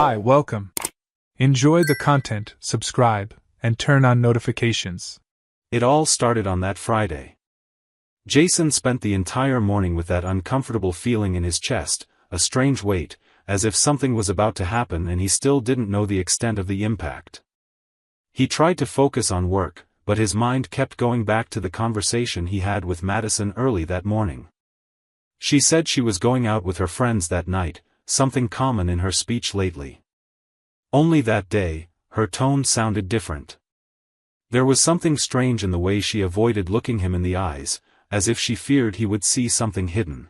Hi, welcome. Enjoy the content, subscribe, and turn on notifications. It all started on that Friday. Jason spent the entire morning with that uncomfortable feeling in his chest, a strange weight, as if something was about to happen and he still didn't know the extent of the impact. He tried to focus on work, but his mind kept going back to the conversation he had with Madison early that morning. She said she was going out with her friends that night, something common in her speech lately. Only that day, her tone sounded different. There was something strange in the way she avoided looking him in the eyes, as if she feared he would see something hidden.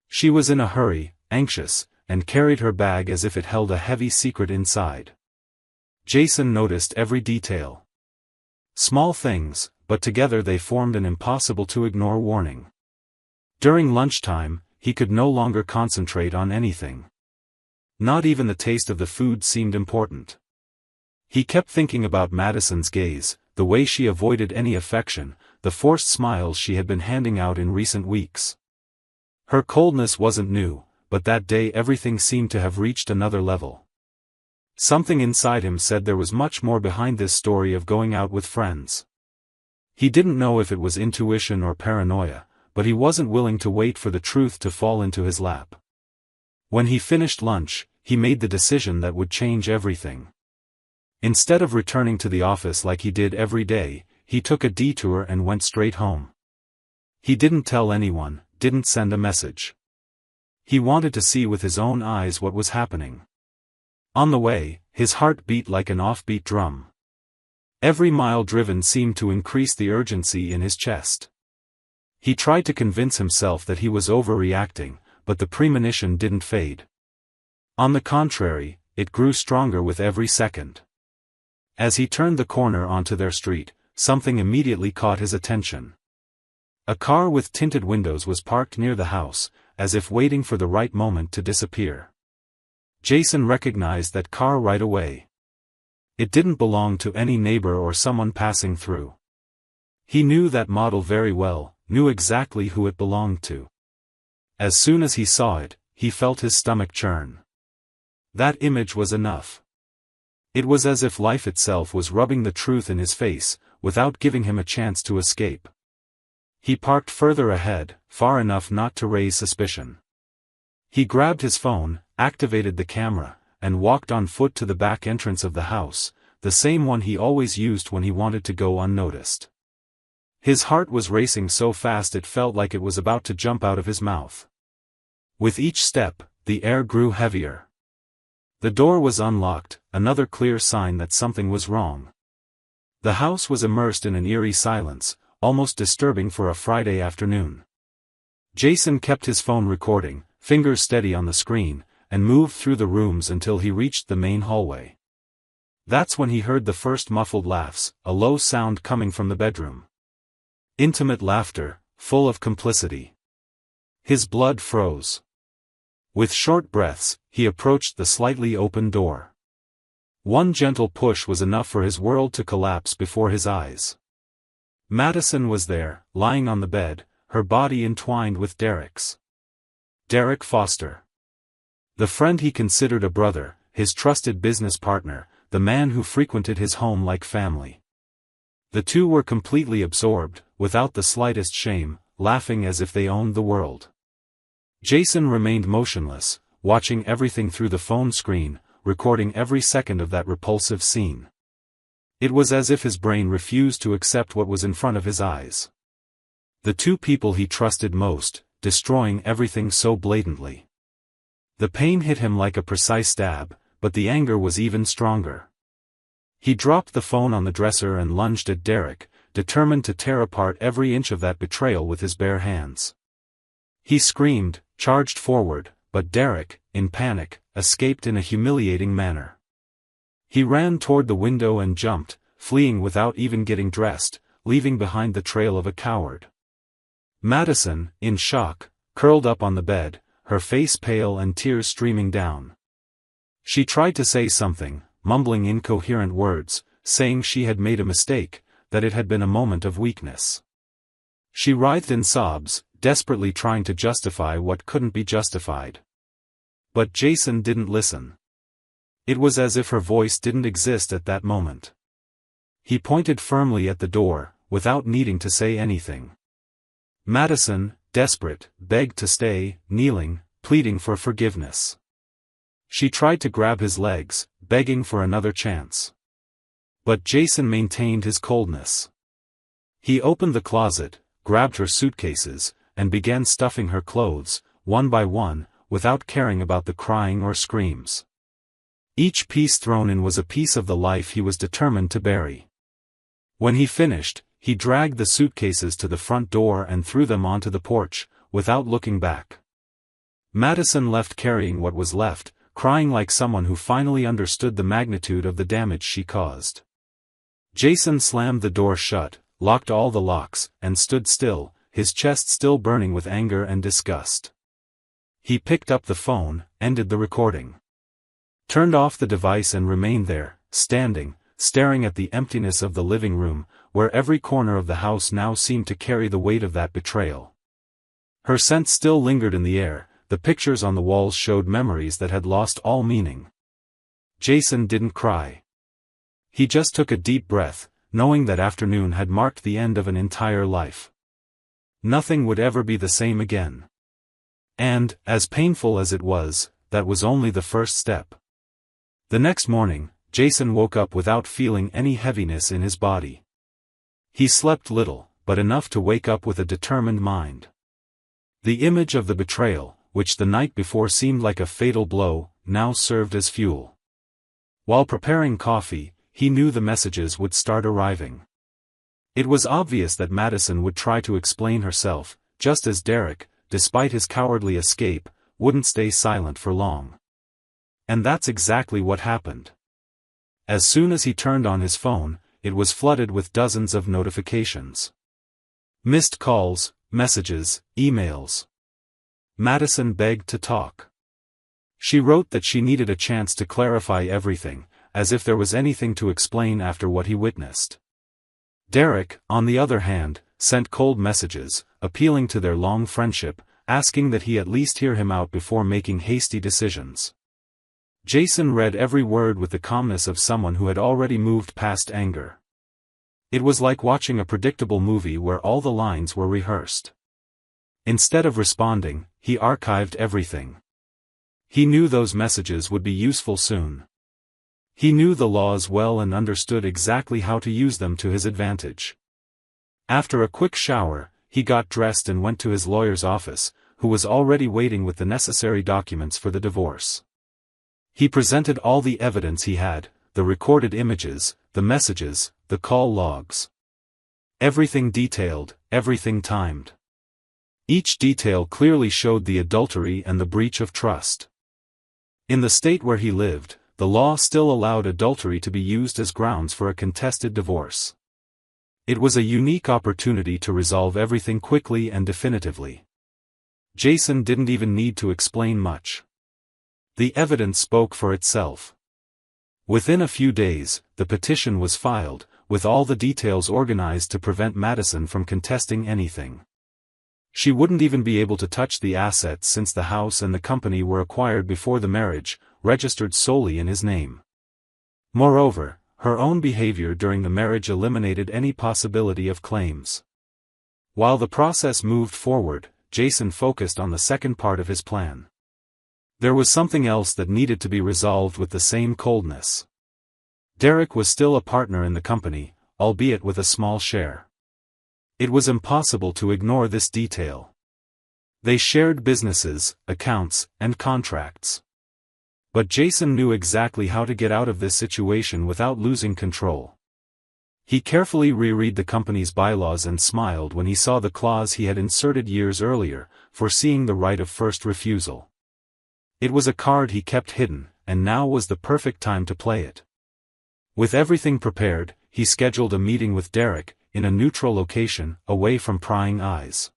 She was in a hurry, anxious, and carried her bag as if it held a heavy secret inside. Jason noticed every detail. Small things, but together they formed an impossible-to-ignore warning. During lunchtime, he could no longer concentrate on anything. Not even the taste of the food seemed important. He kept thinking about Madison's gaze, the way she avoided any affection, the forced smiles she had been handing out in recent weeks. Her coldness wasn't new, but that day everything seemed to have reached another level. Something inside him said there was much more behind this story of going out with friends. He didn't know if it was intuition or paranoia, but he wasn't willing to wait for the truth to fall into his lap. When he finished lunch, he made the decision that would change everything. Instead of returning to the office like he did every day, he took a detour and went straight home. He didn't tell anyone, didn't send a message. He wanted to see with his own eyes what was happening. On the way, his heart beat like an offbeat drum. Every mile driven seemed to increase the urgency in his chest. He tried to convince himself that he was overreacting, but the premonition didn't fade. On the contrary, it grew stronger with every second. As he turned the corner onto their street, something immediately caught his attention. A car with tinted windows was parked near the house, as if waiting for the right moment to disappear. Jason recognized that car right away. It didn't belong to any neighbor or someone passing through. He knew that model very well, knew exactly who it belonged to. As soon as he saw it, he felt his stomach churn. That image was enough. It was as if life itself was rubbing the truth in his face, without giving him a chance to escape. He parked further ahead, far enough not to raise suspicion. He grabbed his phone, activated the camera, and walked on foot to the back entrance of the house, the same one he always used when he wanted to go unnoticed. His heart was racing so fast it felt like it was about to jump out of his mouth. With each step, the air grew heavier. The door was unlocked, another clear sign that something was wrong. The house was immersed in an eerie silence, almost disturbing for a Friday afternoon. Jason kept his phone recording, fingers steady on the screen, and moved through the rooms until he reached the main hallway. That's when he heard the first muffled laughs, a low sound coming from the bedroom. Intimate laughter, full of complicity. His blood froze. With short breaths, he approached the slightly open door. One gentle push was enough for his world to collapse before his eyes. Madison was there, lying on the bed, her body entwined with Derek's. Derek Foster. The friend he considered a brother, his trusted business partner, the man who frequented his home like family. The two were completely absorbed, without the slightest shame, laughing as if they owned the world. Jason remained motionless, watching everything through the phone screen, recording every second of that repulsive scene. It was as if his brain refused to accept what was in front of his eyes. The two people he trusted most, destroying everything so blatantly. The pain hit him like a precise stab, but the anger was even stronger. He dropped the phone on the dresser and lunged at Derek, determined to tear apart every inch of that betrayal with his bare hands. He screamed, charged forward, but Derek, in panic, escaped in a humiliating manner. He ran toward the window and jumped, fleeing without even getting dressed, leaving behind the trail of a coward. Madison, in shock, curled up on the bed, her face pale and tears streaming down. She tried to say something, mumbling incoherent words, saying she had made a mistake, that it had been a moment of weakness. She writhed in sobs, desperately trying to justify what couldn't be justified. But Jason didn't listen. It was as if her voice didn't exist at that moment. He pointed firmly at the door, without needing to say anything. Madison, desperate, begged to stay, kneeling, pleading for forgiveness. She tried to grab his legs, begging for another chance. But Jason maintained his coldness. He opened the closet, grabbed her suitcases, and began stuffing her clothes, one by one, without caring about the crying or screams. Each piece thrown in was a piece of the life he was determined to bury. When he finished, he dragged the suitcases to the front door and threw them onto the porch, without looking back. Madison left carrying what was left, crying like someone who finally understood the magnitude of the damage she caused. Jason slammed the door shut, locked all the locks, and stood still, his chest still burning with anger and disgust. He picked up the phone, ended the recording, turned off the device and remained there, standing, staring at the emptiness of the living room, where every corner of the house now seemed to carry the weight of that betrayal. Her scent still lingered in the air, the pictures on the walls showed memories that had lost all meaning. Jason didn't cry. He just took a deep breath, knowing that afternoon had marked the end of an entire life. Nothing would ever be the same again. And, as painful as it was, that was only the first step. The next morning, Jason woke up without feeling any heaviness in his body. He slept little, but enough to wake up with a determined mind. The image of the betrayal, which the night before seemed like a fatal blow, now served as fuel. While preparing coffee, he knew the messages would start arriving. It was obvious that Madison would try to explain herself, just as Derek, despite his cowardly escape, wouldn't stay silent for long. And that's exactly what happened. As soon as he turned on his phone, it was flooded with dozens of notifications. Missed calls, messages, emails. Madison begged to talk. She wrote that she needed a chance to clarify everything, as if there was anything to explain after what he witnessed. Derek, on the other hand, sent cold messages, appealing to their long friendship, asking that he at least hear him out before making hasty decisions. Jason read every word with the calmness of someone who had already moved past anger. It was like watching a predictable movie where all the lines were rehearsed. Instead of responding, he archived everything. He knew those messages would be useful soon. He knew the laws well and understood exactly how to use them to his advantage. After a quick shower, he got dressed and went to his lawyer's office, who was already waiting with the necessary documents for the divorce. He presented all the evidence he had, the recorded images, the messages, the call logs. Everything detailed, everything timed. Each detail clearly showed the adultery and the breach of trust. In the state where he lived, the law still allowed adultery to be used as grounds for a contested divorce. It was a unique opportunity to resolve everything quickly and definitively. Jason didn't even need to explain much. The evidence spoke for itself. Within a few days, the petition was filed, with all the details organized to prevent Madison from contesting anything. She wouldn't even be able to touch the assets since the house and the company were acquired before the marriage, registered solely in his name. Moreover, her own behavior during the marriage eliminated any possibility of claims. While the process moved forward, Jason focused on the second part of his plan. There was something else that needed to be resolved with the same coldness. Derek was still a partner in the company, albeit with a small share. It was impossible to ignore this detail. They shared businesses, accounts, and contracts. But Jason knew exactly how to get out of this situation without losing control. He carefully reread the company's bylaws and smiled when he saw the clause he had inserted years earlier, foreseeing the right of first refusal. It was a card he kept hidden, and now was the perfect time to play it. With everything prepared, he scheduled a meeting with Derek, in a neutral location, away from prying eyes.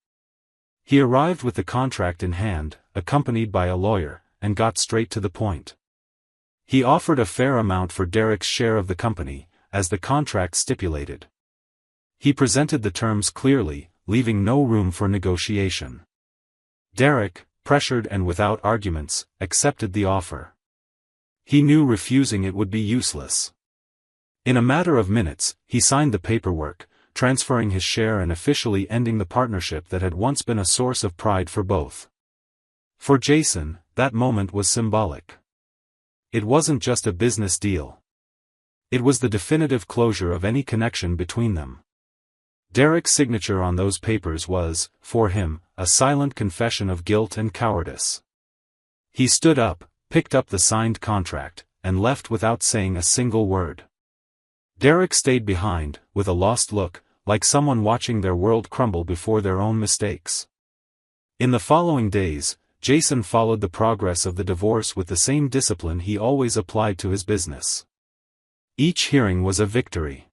He arrived with the contract in hand, accompanied by a lawyer, and got straight to the point. He offered a fair amount for Derek's share of the company, as the contract stipulated. He presented the terms clearly, leaving no room for negotiation. Derek, pressured and without arguments, accepted the offer. He knew refusing it would be useless. In a matter of minutes, he signed the paperwork, transferring his share and officially ending the partnership that had once been a source of pride for both. For Jason, that moment was symbolic. It wasn't just a business deal. It was the definitive closure of any connection between them. Derek's signature on those papers was, for him, a silent confession of guilt and cowardice. He stood up, picked up the signed contract, and left without saying a single word. Derek stayed behind, with a lost look, like someone watching their world crumble before their own mistakes. In the following days, Jason followed the progress of the divorce with the same discipline he always applied to his business. Each hearing was a victory.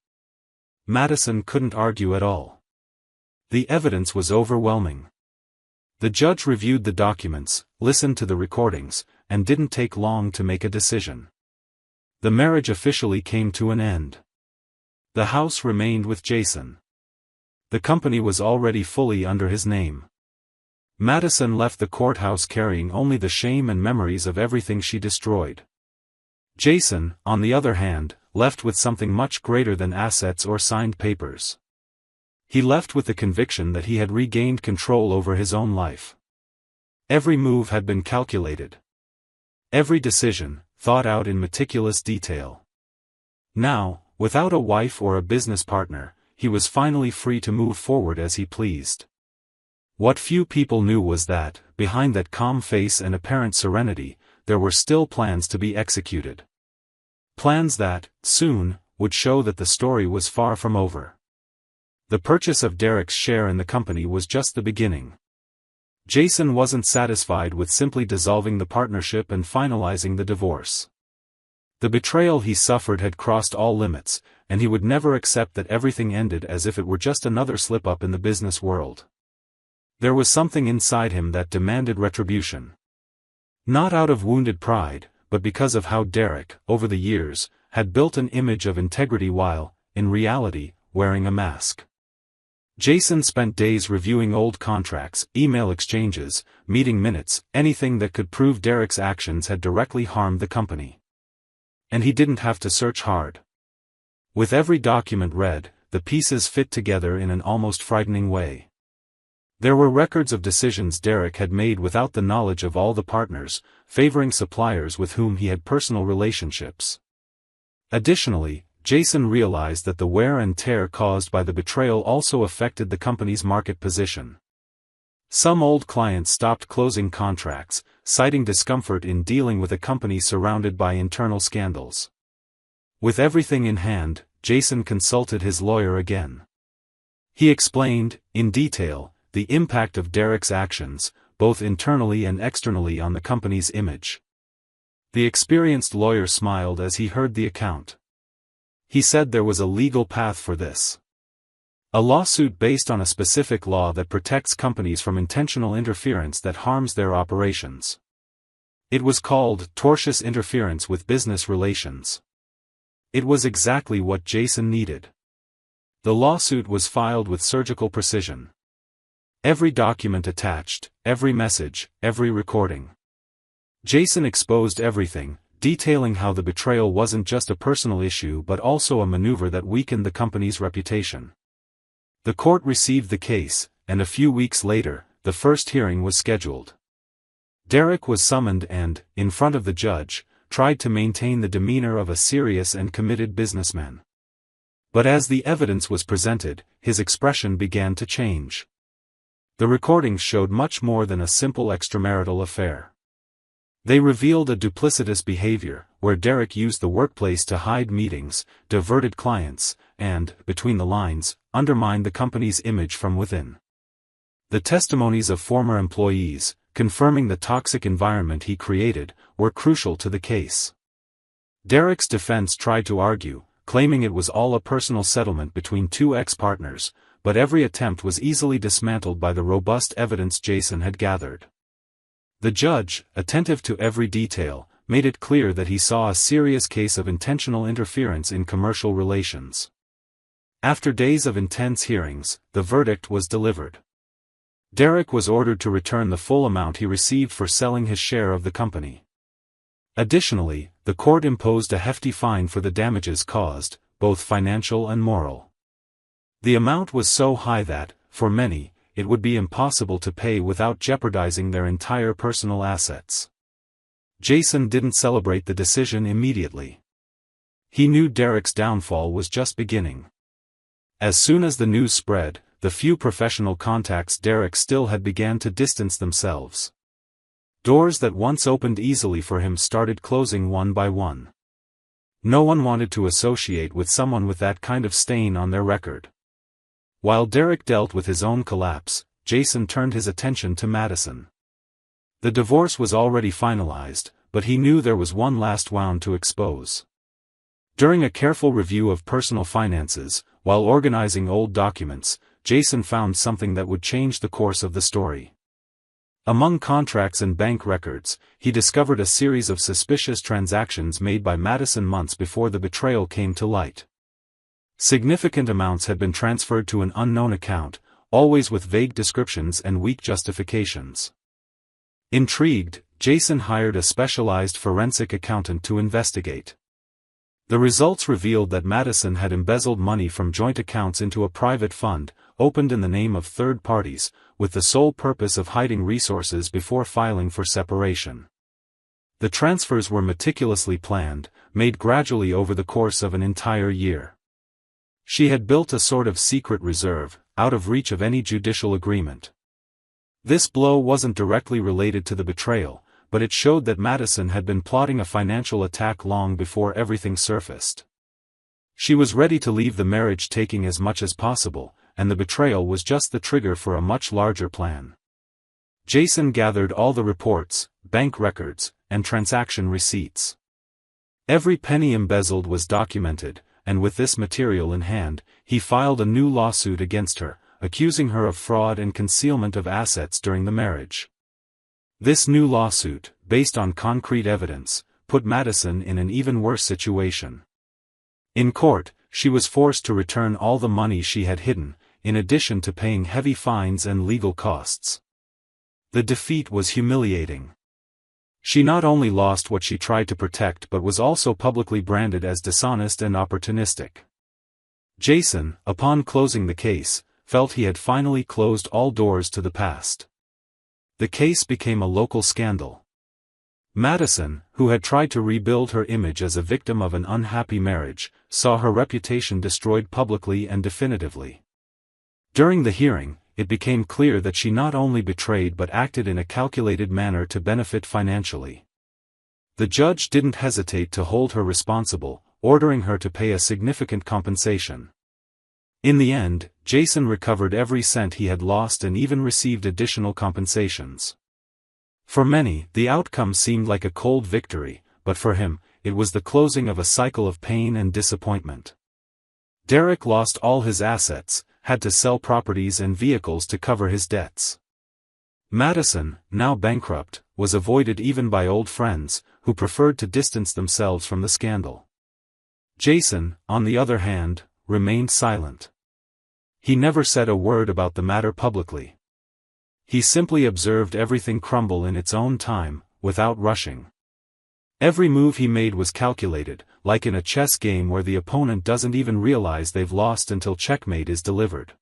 Madison couldn't argue at all. The evidence was overwhelming. The judge reviewed the documents, listened to the recordings, and didn't take long to make a decision. The marriage officially came to an end. The house remained with Jason. The company was already fully under his name. Madison left the courthouse carrying only the shame and memories of everything she destroyed. Jason, on the other hand, left with something much greater than assets or signed papers. He left with the conviction that he had regained control over his own life. Every move had been calculated. Every decision, thought out in meticulous detail. Now, without a wife or a business partner, he was finally free to move forward as he pleased. What few people knew was that, behind that calm face and apparent serenity, there were still plans to be executed. Plans that, soon, would show that the story was far from over. The purchase of Derek's share in the company was just the beginning. Jason wasn't satisfied with simply dissolving the partnership and finalizing the divorce. The betrayal he suffered had crossed all limits, and he would never accept that everything ended as if it were just another slip-up in the business world. There was something inside him that demanded retribution. Not out of wounded pride, but because of how Derek, over the years, had built an image of integrity while, in reality, wearing a mask. Jason spent days reviewing old contracts, email exchanges, meeting minutes, anything that could prove Derek's actions had directly harmed the company. And he didn't have to search hard. With every document read, the pieces fit together in an almost frightening way. There were records of decisions Derek had made without the knowledge of all the partners, favoring suppliers with whom he had personal relationships. Additionally, Jason realized that the wear and tear caused by the betrayal also affected the company's market position. Some old clients stopped closing contracts, citing discomfort in dealing with a company surrounded by internal scandals. With everything in hand, Jason consulted his lawyer again. He explained, in detail, the impact of Derek's actions, both internally and externally on the company's image. The experienced lawyer smiled as he heard the account. He said there was a legal path for this. A lawsuit based on a specific law that protects companies from intentional interference that harms their operations. It was called tortious interference with business relations. It was exactly what Jason needed. The lawsuit was filed with surgical precision. Every document attached, every message, every recording. Jason exposed everything, detailing how the betrayal wasn't just a personal issue but also a maneuver that weakened the company's reputation. The court received the case, and a few weeks later, the first hearing was scheduled. Derek was summoned and, in front of the judge, tried to maintain the demeanor of a serious and committed businessman. But as the evidence was presented, his expression began to change. The recordings showed much more than a simple extramarital affair. They revealed a duplicitous behavior, where Derek used the workplace to hide meetings, diverted clients, and, between the lines, undermined the company's image from within. The testimonies of former employees, confirming the toxic environment he created, were crucial to the case. Derek's defense tried to argue, claiming it was all a personal settlement between two ex-partners, but every attempt was easily dismantled by the robust evidence Jason had gathered. The judge, attentive to every detail, made it clear that he saw a serious case of intentional interference in commercial relations. After days of intense hearings, the verdict was delivered. Derek was ordered to return the full amount he received for selling his share of the company. Additionally, the court imposed a hefty fine for the damages caused, both financial and moral. The amount was so high that, for many, it would be impossible to pay without jeopardizing their entire personal assets. Jason didn't celebrate the decision immediately. He knew Derek's downfall was just beginning. As soon as the news spread, the few professional contacts Derek still had began to distance themselves. Doors that once opened easily for him started closing one by one. No one wanted to associate with someone with that kind of stain on their record. While Derek dealt with his own collapse, Jason turned his attention to Madison. The divorce was already finalized, but he knew there was one last wound to expose. During a careful review of personal finances, while organizing old documents, Jason found something that would change the course of the story. Among contracts and bank records, he discovered a series of suspicious transactions made by Madison months before the betrayal came to light. Significant amounts had been transferred to an unknown account, always with vague descriptions and weak justifications. Intrigued, Jason hired a specialized forensic accountant to investigate. The results revealed that Madison had embezzled money from joint accounts into a private fund, opened in the name of third parties, with the sole purpose of hiding resources before filing for separation. The transfers were meticulously planned, made gradually over the course of an entire year. She had built a sort of secret reserve, out of reach of any judicial agreement. This blow wasn't directly related to the betrayal, but it showed that Madison had been plotting a financial attack long before everything surfaced. She was ready to leave the marriage taking as much as possible, and the betrayal was just the trigger for a much larger plan. Jason gathered all the reports, bank records, and transaction receipts. Every penny embezzled was documented, and with this material in hand, he filed a new lawsuit against her, accusing her of fraud and concealment of assets during the marriage. This new lawsuit, based on concrete evidence, put Madison in an even worse situation. In court, she was forced to return all the money she had hidden, in addition to paying heavy fines and legal costs. The defeat was humiliating. She not only lost what she tried to protect but was also publicly branded as dishonest and opportunistic. Jason, upon closing the case, felt he had finally closed all doors to the past. The case became a local scandal. Madison, who had tried to rebuild her image as a victim of an unhappy marriage, saw her reputation destroyed publicly and definitively. During the hearing, it became clear that she not only betrayed but acted in a calculated manner to benefit financially. The judge didn't hesitate to hold her responsible, ordering her to pay a significant compensation. In the end, Jason recovered every cent he had lost and even received additional compensations. For many, the outcome seemed like a cold victory, but for him, it was the closing of a cycle of pain and disappointment. Derek lost all his assets, had to sell properties and vehicles to cover his debts. Madison, now bankrupt, was avoided even by old friends, who preferred to distance themselves from the scandal. Jason, on the other hand, remained silent. He never said a word about the matter publicly. He simply observed everything crumble in its own time, without rushing. Every move he made was calculated, like in a chess game where the opponent doesn't even realize they've lost until checkmate is delivered.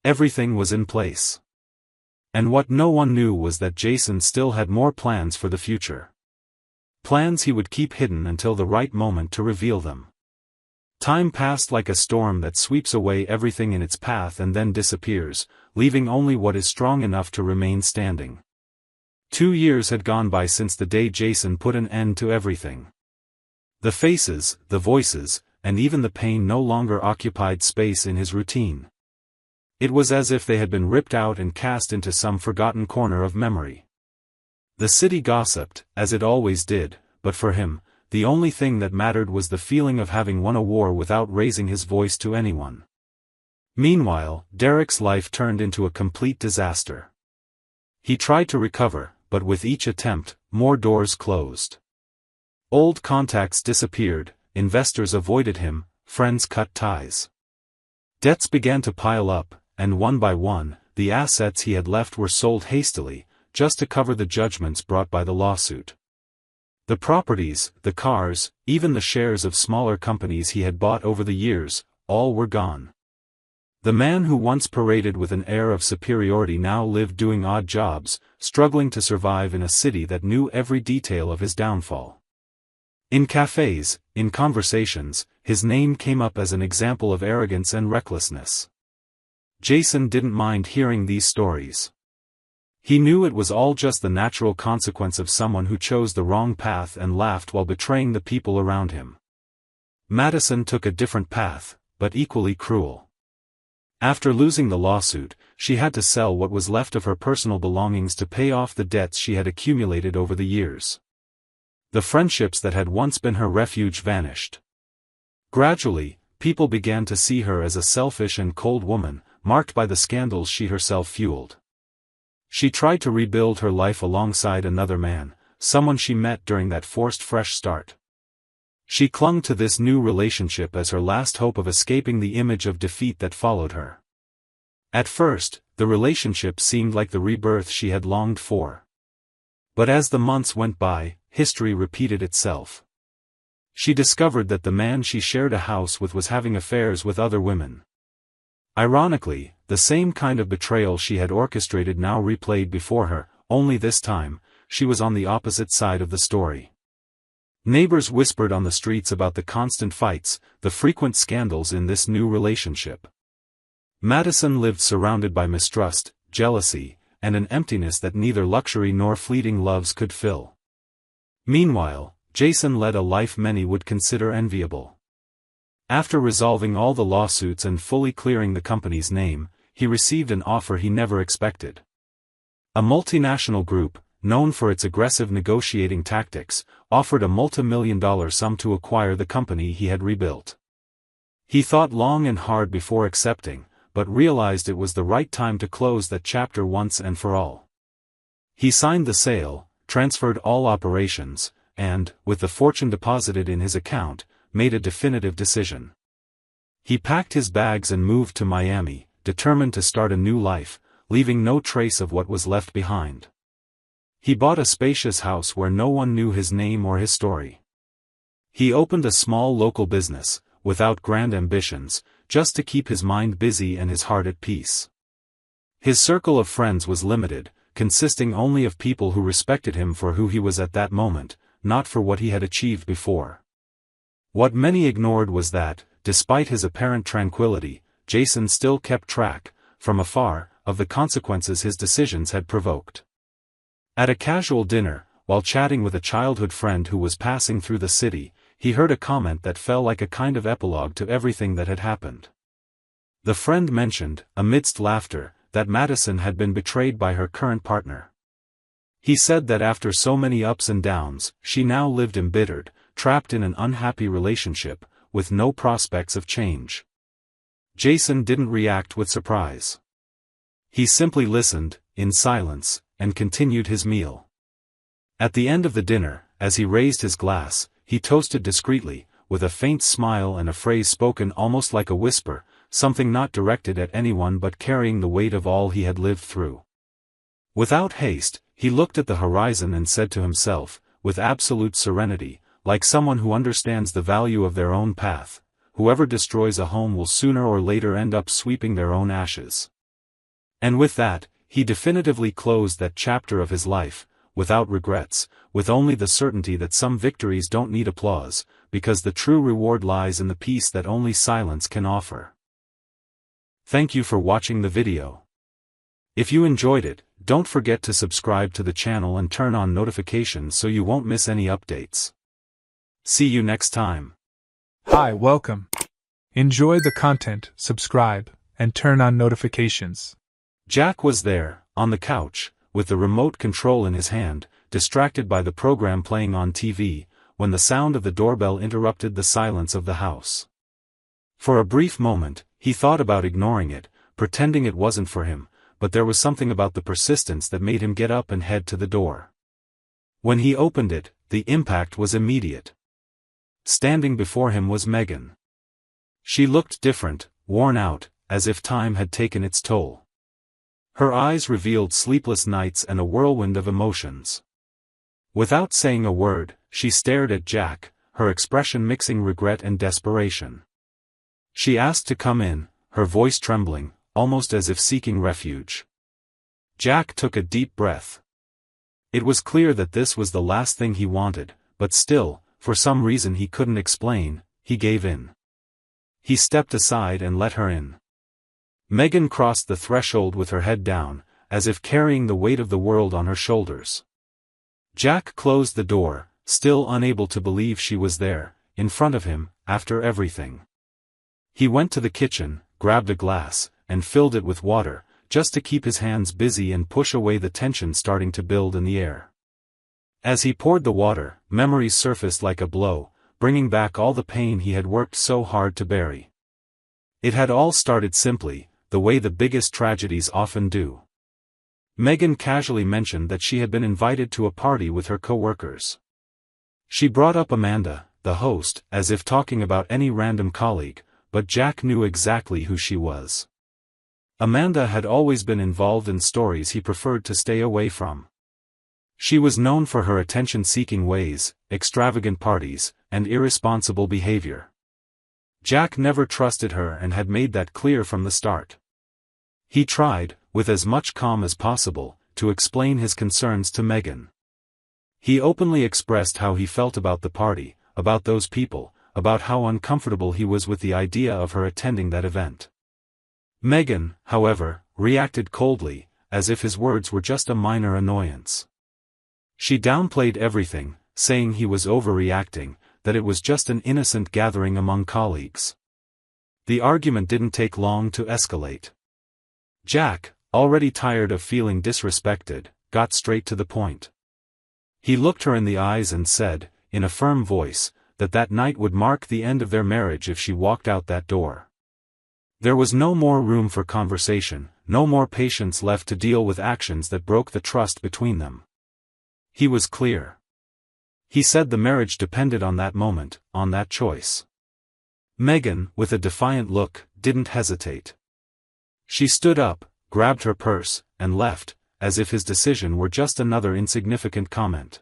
Everything was in place. And what no one knew was that Jason still had more plans for the future. Plans he would keep hidden until the right moment to reveal them. Time passed like a storm that sweeps away everything in its path and then disappears, leaving only what is strong enough to remain standing. 2 years had gone by since the day Jason put an end to everything. The faces, the voices, and even the pain no longer occupied space in his routine. It was as if they had been ripped out and cast into some forgotten corner of memory. The city gossiped, as it always did, but for him, the only thing that mattered was the feeling of having won a war without raising his voice to anyone. Meanwhile, Derek's life turned into a complete disaster. He tried to recover, but with each attempt, more doors closed. Old contacts disappeared, investors avoided him, friends cut ties. Debts began to pile up, and one by one, the assets he had left were sold hastily, just to cover the judgments brought by the lawsuit. The properties, the cars, even the shares of smaller companies he had bought over the years, all were gone. The man who once paraded with an air of superiority now lived doing odd jobs, struggling to survive in a city that knew every detail of his downfall. In cafes, in conversations, his name came up as an example of arrogance and recklessness. Jason didn't mind hearing these stories. He knew it was all just the natural consequence of someone who chose the wrong path and laughed while betraying the people around him. Madison took a different path, but equally cruel. After losing the lawsuit, she had to sell what was left of her personal belongings to pay off the debts she had accumulated over the years. The friendships that had once been her refuge vanished. Gradually, people began to see her as a selfish and cold woman, marked by the scandals she herself fueled. She tried to rebuild her life alongside another man, someone she met during that forced fresh start. She clung to this new relationship as her last hope of escaping the image of defeat that followed her. At first, the relationship seemed like the rebirth she had longed for. But as the months went by, history repeated itself. She discovered that the man she shared a house with was having affairs with other women. Ironically, the same kind of betrayal she had orchestrated now replayed before her, only this time, she was on the opposite side of the story. Neighbors whispered on the streets about the constant fights, the frequent scandals in this new relationship. Madison lived surrounded by mistrust, jealousy, and an emptiness that neither luxury nor fleeting loves could fill. Meanwhile, Jason led a life many would consider enviable. After resolving all the lawsuits and fully clearing the company's name, he received an offer he never expected. A multinational group, known for its aggressive negotiating tactics, offered a multi-million-dollar sum to acquire the company he had rebuilt. He thought long and hard before accepting, but realized it was the right time to close that chapter once and for all. He signed the sale, transferred all operations, and, with the fortune deposited in his account, made a definitive decision. He packed his bags and moved to Miami, determined to start a new life, leaving no trace of what was left behind. He bought a spacious house where no one knew his name or his story. He opened a small local business, without grand ambitions, just to keep his mind busy and his heart at peace. His circle of friends was limited, consisting only of people who respected him for who he was at that moment, not for what he had achieved before. What many ignored was that, despite his apparent tranquility, Jason still kept track, from afar, of the consequences his decisions had provoked. At a casual dinner, while chatting with a childhood friend who was passing through the city, he heard a comment that fell like a kind of epilogue to everything that had happened. The friend mentioned, amidst laughter, that Madison had been betrayed by her current partner. He said that after so many ups and downs, she now lived embittered, trapped in an unhappy relationship, with no prospects of change. Jason didn't react with surprise. He simply listened, in silence, and continued his meal. At the end of the dinner, as he raised his glass, he toasted discreetly, with a faint smile and a phrase spoken almost like a whisper, something not directed at anyone but carrying the weight of all he had lived through. Without haste, he looked at the horizon and said to himself, with absolute serenity, like someone who understands the value of their own path, whoever destroys a home will sooner or later end up sweeping their own ashes. And with that, he definitively closed that chapter of his life, without regrets, with only the certainty that some victories don't need applause, because the true reward lies in the peace that only silence can offer. Thank you for watching the video. If you enjoyed it, don't forget to subscribe to the channel and turn on notifications so you won't miss any updates. See you next time. Hi, welcome. Enjoy the content, subscribe, and turn on notifications. Jack was there, on the couch, with the remote control in his hand, distracted by the program playing on TV, when the sound of the doorbell interrupted the silence of the house. For a brief moment, he thought about ignoring it, pretending it wasn't for him, but there was something about the persistence that made him get up and head to the door. When he opened it, the impact was immediate. Standing before him was Megan. She looked different, worn out, as if time had taken its toll. Her eyes revealed sleepless nights and a whirlwind of emotions. Without saying a word, she stared at Jack, her expression mixing regret and desperation. She asked to come in, her voice trembling, almost as if seeking refuge. Jack took a deep breath. It was clear that this was the last thing he wanted, but still, for some reason he couldn't explain, he gave in. He stepped aside and let her in. Megan crossed the threshold with her head down, as if carrying the weight of the world on her shoulders. Jack closed the door, still unable to believe she was there, in front of him, after everything. He went to the kitchen, grabbed a glass, and filled it with water, just to keep his hands busy and push away the tension starting to build in the air. As he poured the water, memories surfaced like a blow, bringing back all the pain he had worked so hard to bury. It had all started simply, the way the biggest tragedies often do. Megan casually mentioned that she had been invited to a party with her co-workers. She brought up Amanda, the host, as if talking about any random colleague, but Jack knew exactly who she was. Amanda had always been involved in stories he preferred to stay away from. She was known for her attention-seeking ways, extravagant parties, and irresponsible behavior. Jack never trusted her and had made that clear from the start. He tried, with as much calm as possible, to explain his concerns to Megan. He openly expressed how he felt about the party, about those people, about how uncomfortable he was with the idea of her attending that event. Megan, however, reacted coldly, as if his words were just a minor annoyance. She downplayed everything, saying he was overreacting, that it was just an innocent gathering among colleagues. The argument didn't take long to escalate. Jack, already tired of feeling disrespected, got straight to the point. He looked her in the eyes and said, in a firm voice, that night would mark the end of their marriage if she walked out that door. There was no more room for conversation, no more patience left to deal with actions that broke the trust between them. He was clear. He said the marriage depended on that moment, on that choice. Megan, with a defiant look, didn't hesitate. She stood up, grabbed her purse, and left, as if his decision were just another insignificant comment.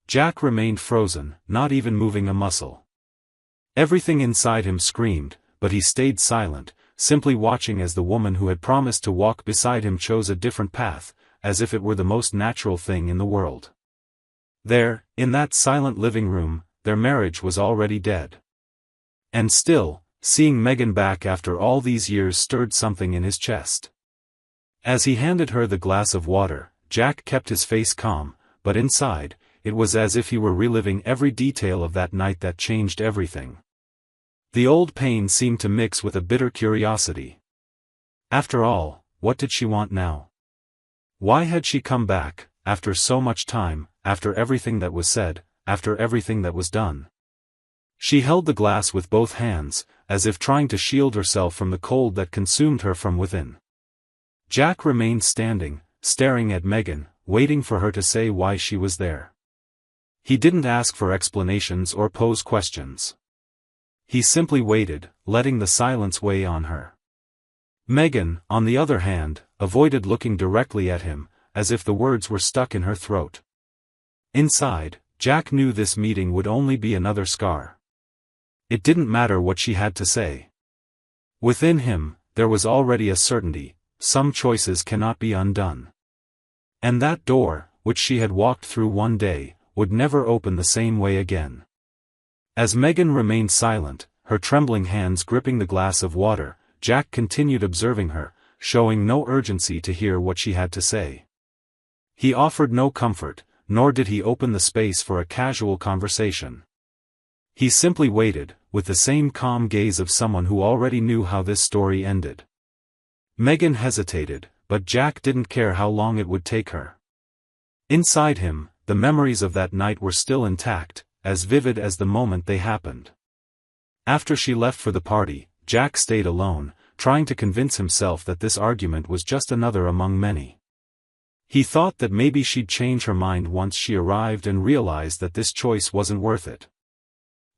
Jack remained frozen, not even moving a muscle. Everything inside him screamed, but he stayed silent, simply watching as the woman who had promised to walk beside him chose a different path, as if it were the most natural thing in the world. There, in that silent living room, their marriage was already dead. And still, seeing Megan back after all these years stirred something in his chest. As he handed her the glass of water, Jack kept his face calm, but inside, it was as if he were reliving every detail of that night that changed everything. The old pain seemed to mix with a bitter curiosity. After all, what did she want now? Why had she come back, after so much time, after everything that was said, after everything that was done? She held the glass with both hands, as if trying to shield herself from the cold that consumed her from within. Jack remained standing, staring at Megan, waiting for her to say why she was there. He didn't ask for explanations or pose questions. He simply waited, letting the silence weigh on her. Megan, on the other hand, avoided looking directly at him, as if the words were stuck in her throat. Inside, Jack knew this meeting would only be another scar. It didn't matter what she had to say. Within him, there was already a certainty: some choices cannot be undone. And that door, which she had walked through one day, would never open the same way again. As Megan remained silent, her trembling hands gripping the glass of water, Jack continued observing her, showing no urgency to hear what she had to say. He offered no comfort, nor did he open the space for a casual conversation. He simply waited, with the same calm gaze of someone who already knew how this story ended. Megan hesitated, but Jack didn't care how long it would take her. Inside him, the memories of that night were still intact, as vivid as the moment they happened. After she left for the party, Jack stayed alone, trying to convince himself that this argument was just another among many. He thought that maybe she'd change her mind once she arrived and realized that this choice wasn't worth it.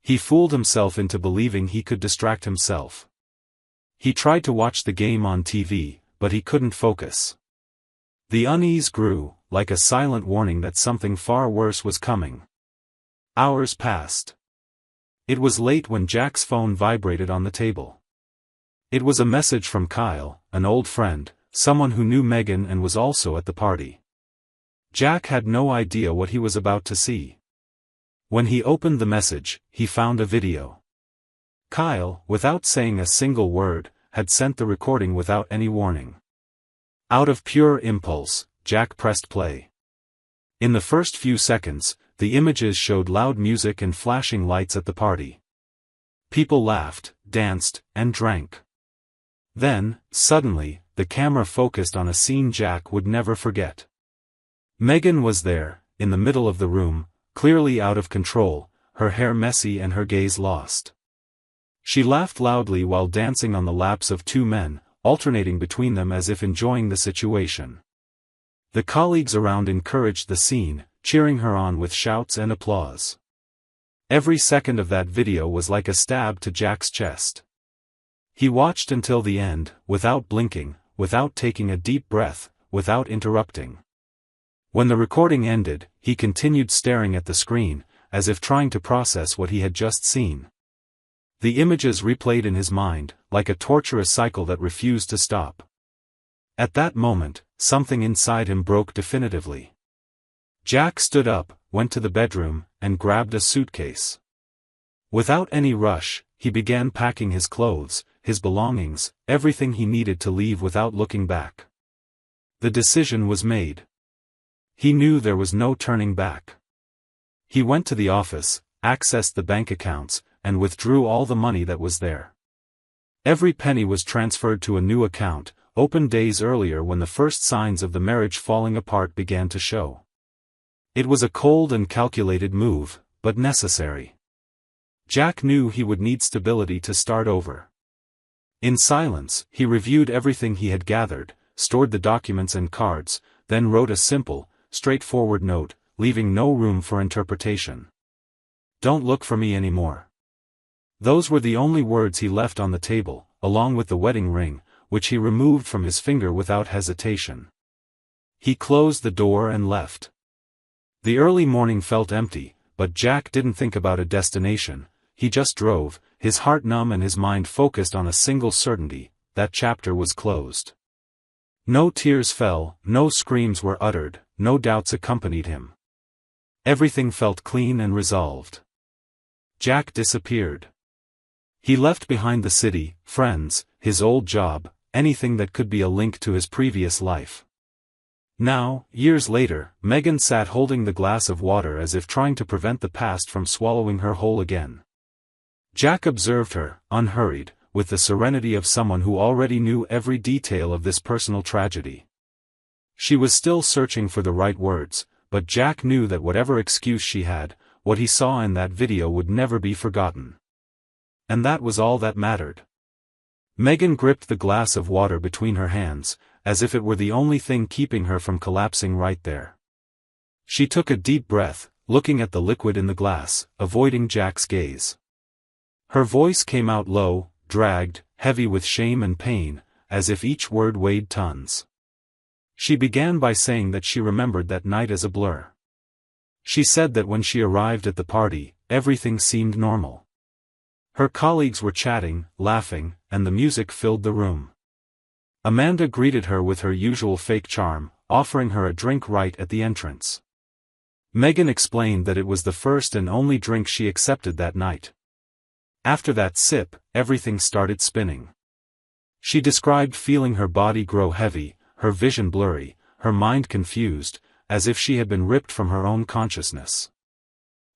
He fooled himself into believing he could distract himself. He tried to watch the game on TV, but he couldn't focus. The unease grew, like a silent warning that something far worse was coming. Hours passed. It was late when Jack's phone vibrated on the table. It was a message from Kyle, an old friend, someone who knew Megan and was also at the party. Jack had no idea what he was about to see. When he opened the message, he found a video. Kyle, without saying a single word, had sent the recording without any warning. Out of pure impulse, Jack pressed play. In the first few seconds, the images showed loud music and flashing lights at the party. People laughed, danced, and drank. Then, suddenly, the camera focused on a scene Jack would never forget. Megan was there, in the middle of the room, clearly out of control, her hair messy and her gaze lost. She laughed loudly while dancing on the laps of two men, alternating between them as if enjoying the situation. The colleagues around encouraged the scene, cheering her on with shouts and applause. Every second of that video was like a stab to Jack's chest. He watched until the end, without blinking, without taking a deep breath, without interrupting. When the recording ended, he continued staring at the screen, as if trying to process what he had just seen. The images replayed in his mind, like a torturous cycle that refused to stop. At that moment, something inside him broke definitively. Jack stood up, went to the bedroom, and grabbed a suitcase. Without any rush, he began packing his clothes, his belongings, everything he needed to leave without looking back. The decision was made. He knew there was no turning back. He went to the office, accessed the bank accounts, and withdrew all the money that was there. Every penny was transferred to a new account, opened days earlier when the first signs of the marriage falling apart began to show. It was a cold and calculated move, but necessary. Jack knew he would need stability to start over. In silence, he reviewed everything he had gathered, stored the documents and cards, then wrote a simple, straightforward note, leaving no room for interpretation. "Don't look for me anymore." Those were the only words he left on the table, along with the wedding ring, which he removed from his finger without hesitation. He closed the door and left. The early morning felt empty, but Jack didn't think about a destination. He just drove, his heart numb and his mind focused on a single certainty: that chapter was closed. No tears fell, no screams were uttered, no doubts accompanied him. Everything felt clean and resolved. Jack disappeared. He left behind the city, friends, his old job, anything that could be a link to his previous life. Now, years later, Megan sat holding the glass of water as if trying to prevent the past from swallowing her whole again. Jack observed her, unhurried, with the serenity of someone who already knew every detail of this personal tragedy. She was still searching for the right words, but Jack knew that whatever excuse she had, what he saw in that video would never be forgotten. And that was all that mattered. Megan gripped the glass of water between her hands, as if it were the only thing keeping her from collapsing right there. She took a deep breath, looking at the liquid in the glass, avoiding Jack's gaze. Her voice came out low, dragged, heavy with shame and pain, as if each word weighed tons. She began by saying that she remembered that night as a blur. She said that when she arrived at the party, everything seemed normal. Her colleagues were chatting, laughing, and the music filled the room. Amanda greeted her with her usual fake charm, offering her a drink right at the entrance. Megan explained that it was the first and only drink she accepted that night. After that sip, everything started spinning. She described feeling her body grow heavy, her vision blurry, her mind confused, as if she had been ripped from her own consciousness.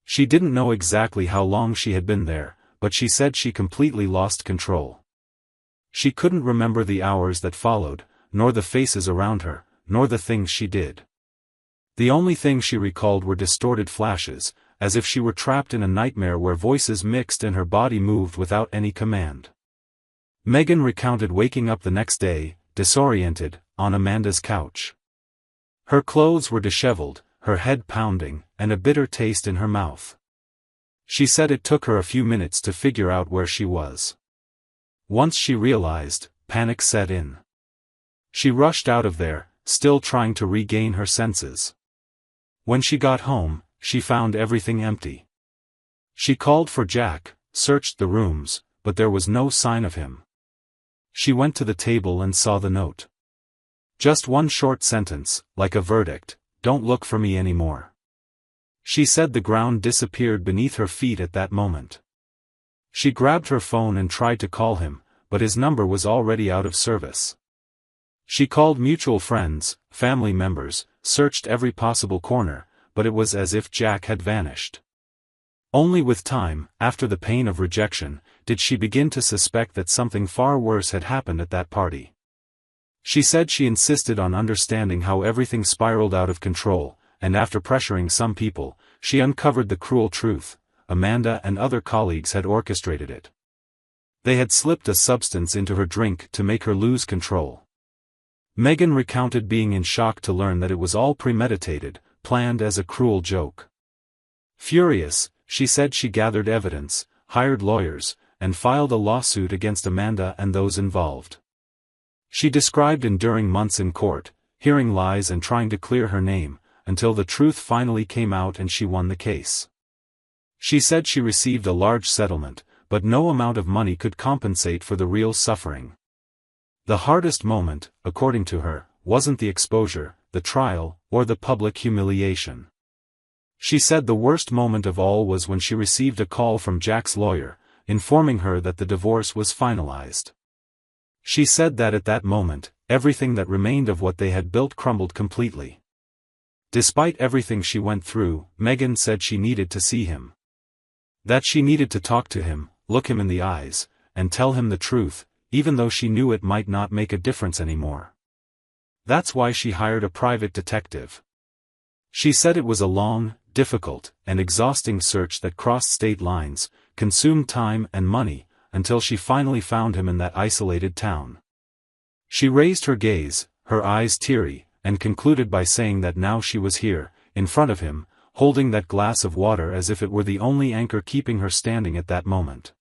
She didn't know exactly how long she had been there, but she said she completely lost control. She couldn't remember the hours that followed, nor the faces around her, nor the things she did. The only thing she recalled were distorted flashes, as if she were trapped in a nightmare where voices mixed and her body moved without any command. Megan recounted waking up the next day, disoriented, on Amanda's couch. Her clothes were disheveled, her head pounding, and a bitter taste in her mouth. She said it took her a few minutes to figure out where she was. Once she realized, panic set in. She rushed out of there, still trying to regain her senses. When she got home, she found everything empty. She called for Jack, searched the rooms, but there was no sign of him. She went to the table and saw the note. Just one short sentence, like a verdict: "Don't look for me anymore." She said the ground disappeared beneath her feet at that moment. She grabbed her phone and tried to call him, but his number was already out of service. She called mutual friends, family members, searched every possible corner, but it was as if Jack had vanished. Only with time, after the pain of rejection, did she begin to suspect that something far worse had happened at that party. She said she insisted on understanding how everything spiraled out of control, and after pressuring some people, she uncovered the cruel truth: Amanda and other colleagues had orchestrated it. They had slipped a substance into her drink to make her lose control. Megan recounted being in shock to learn that it was all premeditated, planned as a cruel joke. Furious, she said she gathered evidence, hired lawyers, and filed a lawsuit against Amanda and those involved. She described enduring months in court, hearing lies and trying to clear her name, until the truth finally came out and she won the case. She said she received a large settlement, but no amount of money could compensate for the real suffering. The hardest moment, according to her, wasn't the exposure, the trial, or the public humiliation. She said the worst moment of all was when she received a call from Jack's lawyer, informing her that the divorce was finalized. She said that at that moment, everything that remained of what they had built crumbled completely. Despite everything she went through, Megan said she needed to see him. That she needed to talk to him, look him in the eyes, and tell him the truth, even though she knew it might not make a difference anymore. That's why she hired a private detective. She said it was a long, difficult, and exhausting search that crossed state lines, consumed time and money, until she finally found him in that isolated town. She raised her gaze, her eyes teary, and concluded by saying that now she was here, in front of him, holding that glass of water as if it were the only anchor keeping her standing at that moment.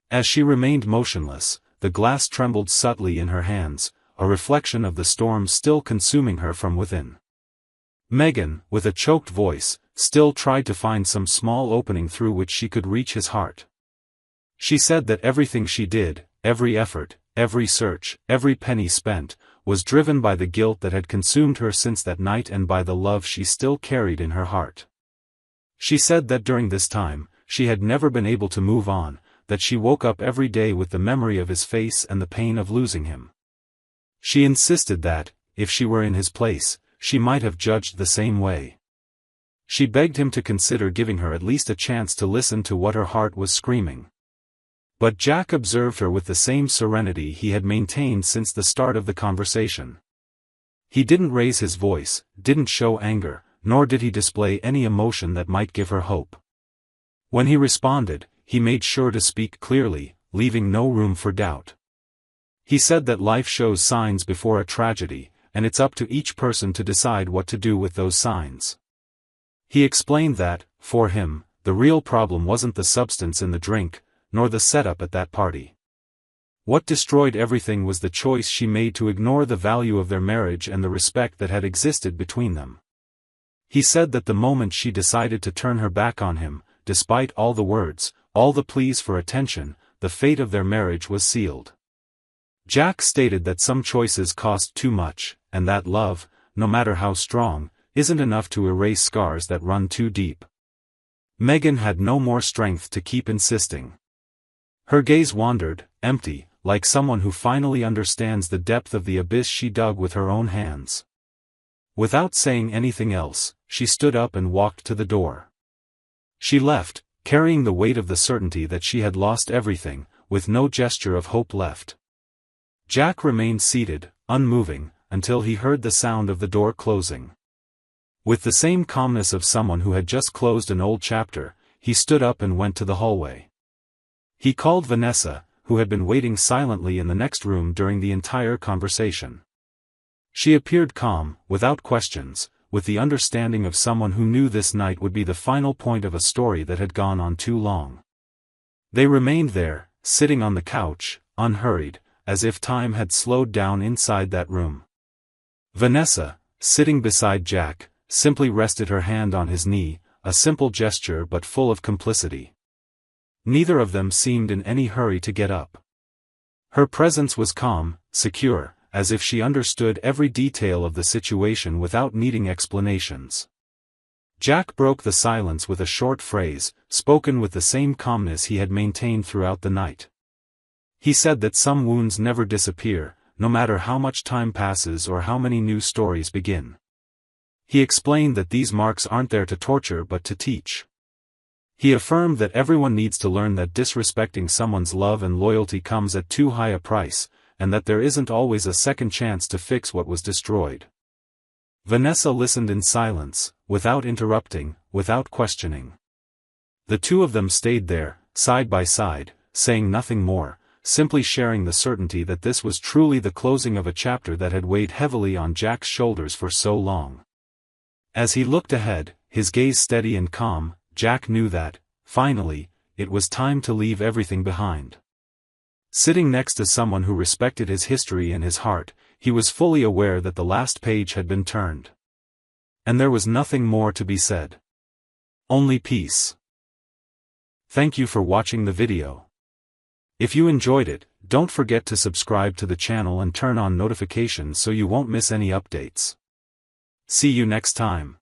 As she remained motionless, the glass trembled subtly in her hands, a reflection of the storm still consuming her from within. Megan, with a choked voice, still tried to find some small opening through which she could reach his heart. She said that everything she did, every effort, every search, every penny spent, was driven by the guilt that had consumed her since that night and by the love she still carried in her heart. She said that during this time, she had never been able to move on, that she woke up every day with the memory of his face and the pain of losing him. She insisted that, if she were in his place, she might have judged the same way. She begged him to consider giving her at least a chance to listen to what her heart was screaming. But Jack observed her with the same serenity he had maintained since the start of the conversation. He didn't raise his voice, didn't show anger, nor did he display any emotion that might give her hope. When he responded, he made sure to speak clearly, leaving no room for doubt. He said that life shows signs before a tragedy, and it's up to each person to decide what to do with those signs. He explained that, for him, the real problem wasn't the substance in the drink, nor the setup at that party. What destroyed everything was the choice she made to ignore the value of their marriage and the respect that had existed between them. He said that the moment she decided to turn her back on him, despite all the words, all the pleas for attention, the fate of their marriage was sealed. Jack stated that some choices cost too much, and that love, no matter how strong, isn't enough to erase scars that run too deep. Megan had no more strength to keep insisting. Her gaze wandered, empty, like someone who finally understands the depth of the abyss she dug with her own hands. Without saying anything else, she stood up and walked to the door. She left, carrying the weight of the certainty that she had lost everything, with no gesture of hope left. Jack remained seated, unmoving, until he heard the sound of the door closing. With the same calmness of someone who had just closed an old chapter, he stood up and went to the hallway. He called Vanessa, who had been waiting silently in the next room during the entire conversation. She appeared calm, without questions, with the understanding of someone who knew this night would be the final point of a story that had gone on too long. They remained there, sitting on the couch, unhurried, as if time had slowed down inside that room. Vanessa, sitting beside Jack, simply rested her hand on his knee, a simple gesture but full of complicity. Neither of them seemed in any hurry to get up. Her presence was calm, secure, as if she understood every detail of the situation without needing explanations. Jack broke the silence with a short phrase, spoken with the same calmness he had maintained throughout the night. He said that some wounds never disappear, no matter how much time passes or how many new stories begin. He explained that these marks aren't there to torture but to teach. He affirmed that everyone needs to learn that disrespecting someone's love and loyalty comes at too high a price, and that there isn't always a second chance to fix what was destroyed. Vanessa listened in silence, without interrupting, without questioning. The two of them stayed there, side by side, saying nothing more, simply sharing the certainty that this was truly the closing of a chapter that had weighed heavily on Jack's shoulders for so long. As he looked ahead, his gaze steady and calm, Jack knew that, finally, it was time to leave everything behind. Sitting next to someone who respected his history and his heart, he was fully aware that the last page had been turned. And there was nothing more to be said. Only peace. Thank you for watching the video. If you enjoyed it, don't forget to subscribe to the channel and turn on notifications so you won't miss any updates. See you next time.